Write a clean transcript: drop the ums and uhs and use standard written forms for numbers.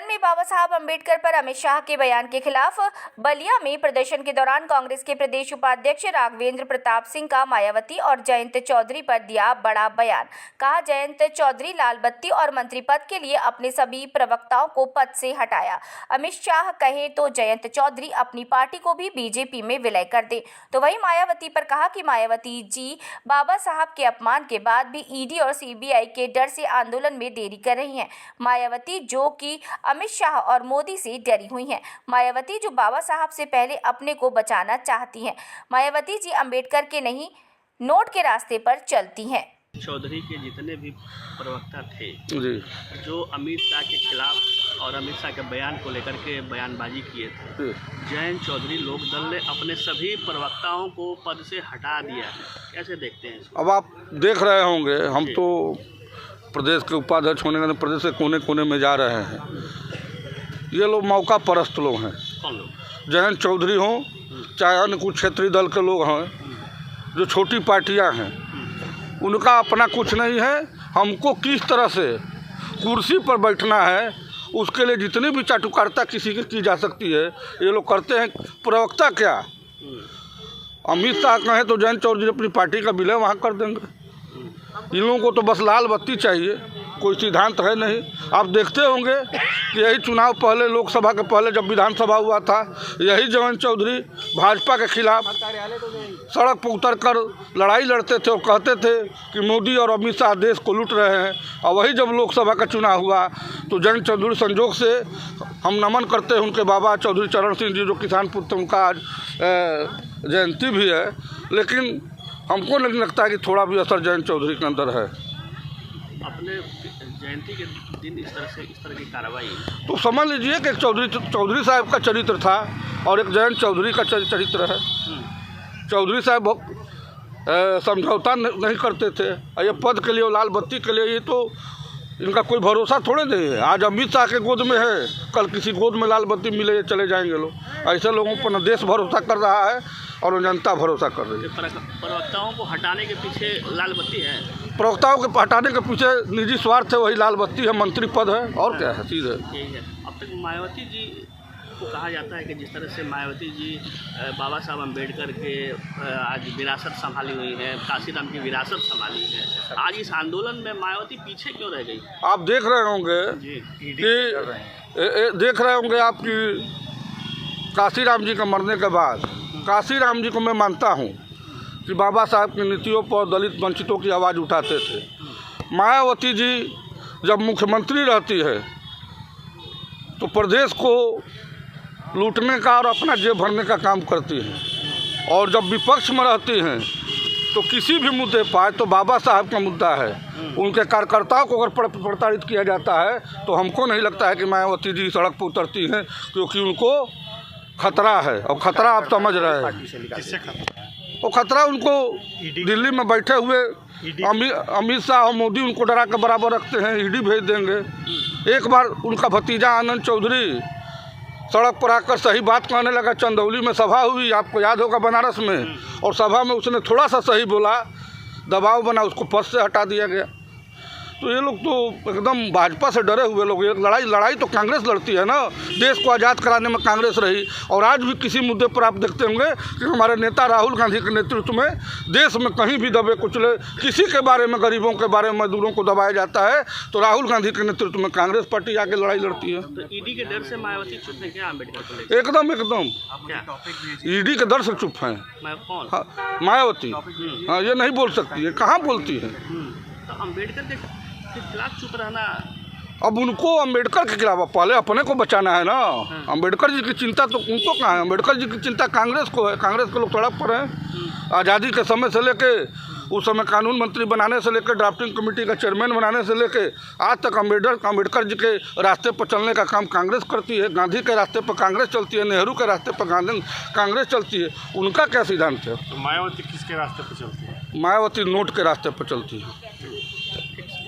में बाबा साहब अम्बेडकर पर अमित शाह के बयान के खिलाफ बलिया में प्रदर्शन के दौरान कांग्रेस के प्रदेश उपाध्यक्ष राघवेंद्र प्रताप सिंह का मायावती और जयंत चौधरी पर दिया बड़ा बयान। कहा, जयंत चौधरी लाल बत्ती और मंत्री पद के लिए अपने सभी प्रवक्ताओं को पद से हटाया। अमित शाह कहे तो जयंत चौधरी अपनी पार्टी को भी बीजेपी में विलय कर दे। तो वहीं मायावती पर कहा कि मायावती जी बाबा साहब के अपमान के बाद भी ईडी और सीबीआई के डर से आंदोलन में देरी कर रही हैं। मायावती जो कि अमित शाह और मोदी से डरी हुई हैं। मायावती जो बाबा साहब से पहले अपने को बचाना चाहती हैं। मायावती जी अंबेडकर के नहीं, नोट के रास्ते पर चलती हैं। चौधरी के जितने भी प्रवक्ता थे जी, जो अमित शाह के खिलाफ और अमित शाह के बयान को लेकर के बयानबाजी किए थे, जयंत चौधरी लोकदल ने अपने सभी प्रवक्ताओं को पद से हटा दिया है। कैसे देखते हैं इसको? अब आप देख रहे होंगे, हम तो प्रदेश के उपाध्यक्ष होने के प्रदेश के कोने कोने में जा रहे हैं। ये लोग मौका परस्त लोग हैं। कौन लोग? जयंत चौधरी हों, चाहे अन्य कुछ क्षेत्रीय दल के लोग हैं, जो छोटी पार्टियां हैं, उनका अपना कुछ नहीं है। हमको किस तरह से कुर्सी पर बैठना है, उसके लिए जितनी भी चाटुकारिता किसी की जा सकती है, ये लोग करते हैं। प्रवक्ता क्या, अमित शाह कहें तो जयंत चौधरी अपनी पार्टी का विलय वहाँ कर देंगे। इन लोगों को तो बस लाल बत्ती चाहिए, कोई सिद्धांत है नहीं। आप देखते होंगे कि यही चुनाव पहले, लोकसभा के पहले जब विधानसभा हुआ था, यही जयंत चौधरी भाजपा के खिलाफ सड़क पर उतर कर लड़ाई लड़ते थे और कहते थे कि मोदी और अमित शाह देश को लूट रहे हैं। और वही जब लोकसभा का चुनाव हुआ तो जयंत चौधरी, संजोग से हम नमन करते हैं उनके बाबा चौधरी चरण सिंह जी, जो किसान पुत्र, उनका आज जयंती भी है। लेकिन हमको नहीं लगता है कि थोड़ा भी असर जयंत चौधरी के अंदर है। अपने जयंती के दिन इस तरह की कार्रवाई, तो समझ लीजिए कि एक चौधरी साहब का चरित्र था और एक जयंत चौधरी का चरित्र है। चौधरी साहब बहुत समझौता नहीं करते थे। ये पद के लिए और लाल बत्ती के लिए, ये तो इनका कोई भरोसा थोड़े नहीं है। आज अमित शाह के गोद में है, कल किसी गोद में लाल बत्ती मिले चले जाएंगे लोग। ऐसे लोगों पर न देश भरोसा कर रहा है और जनता भरोसा कर रही है। प्रवक्ताओं को हटाने के पीछे लाल बत्ती है। प्रवक्ताओं के हटाने के पीछे निजी स्वार्थ है, वही लाल बत्ती है, मंत्री पद है, और क्या है, चीज़ है। यही है। अब तक मायावती जी को कहा जाता है कि जिस तरह से मायावती जी बाबा साहब अम्बेडकर के आज विरासत संभाली हुई है, काशीराम की विरासत संभाली है, आज इस आंदोलन में मायावती पीछे क्यों रह गई? आप देख रहे होंगे कि देख रहे होंगे आप कि काशीराम जी का मरने के बाद, काशीराम जी को मैं मानता हूँ कि बाबा साहब की नीतियों पर दलित वंचितों की आवाज़ उठाते थे। मायावती जी जब मुख्यमंत्री रहती है तो प्रदेश को लूटने का और अपना जेब भरने का काम करती हैं, और जब विपक्ष में रहती हैं तो किसी भी मुद्दे पर, तो बाबा साहब का मुद्दा है, उनके कार्यकर्ताओं को अगर प्रताड़ित किया जाता है तो हमको नहीं लगता है कि मायावती जी सड़क पर उतरती हैं, क्योंकि उनको खतरा है। और खतरा आप समझ रहे हैं, वो खतरा उनको दिल्ली में बैठे हुए अमित शाह और मोदी उनको डरा के बराबर रखते हैं। ईडी भेज देंगे। एक बार उनका भतीजा आनंद चौधरी सड़क पर आकर सही बात कहने लगा। चंदौली में सभा हुई, आपको याद होगा, बनारस में, और सभा में उसने थोड़ा सा सही बोला, दबाव बना, उसको पद से हटा दिया गया। तो ये लोग तो एकदम भाजपा से डरे हुए लोग। ये लड़ाई तो कांग्रेस लड़ती है ना, देश को आज़ाद कराने में कांग्रेस रही। और आज भी किसी मुद्दे पर आप देखते होंगे कि हमारे नेता राहुल गांधी के नेतृत्व में देश में कहीं भी दबे कुचले, किसी के बारे में, गरीबों के बारे में, मजदूरों को दबाया जाता है तो राहुल गांधी के नेतृत्व में कांग्रेस पार्टी आके लड़ाई लड़ती है। तो ईडी के डर से मायावती चुप है क्या अम्बेडकर को लेकर? एकदम ईडी के डर से चुप हैं। कौन? हाँ, मायावती। हाँ, ये नहीं बोल सकती है। कहाँ बोलती है? तो अम्बेडकर के खिलाफ चुप रहना, अब उनको अम्बेडकर के खिलाफ पहले अपने को बचाना है ना। अम्बेडकर जी की चिंता तो उनको कहाँ है? अम्बेडकर जी की चिंता कांग्रेस को है। कांग्रेस के लोग सड़क पर हैं। आज़ादी के समय से लेके, उस समय कानून मंत्री बनाने से लेकर, ड्राफ्टिंग कमेटी का चेयरमैन बनाने से लेके आज तक अम्बेडकर जी के रास्ते पर चलने का काम कांग्रेस करती है। गांधी के रास्ते पर कांग्रेस चलती है, नेहरू के रास्ते पर कांग्रेस चलती है। उनका क्या सिद्धांत है? तो मायावती किसके रास्ते पर चलती है? मायावती नोट के रास्ते पर चलती है।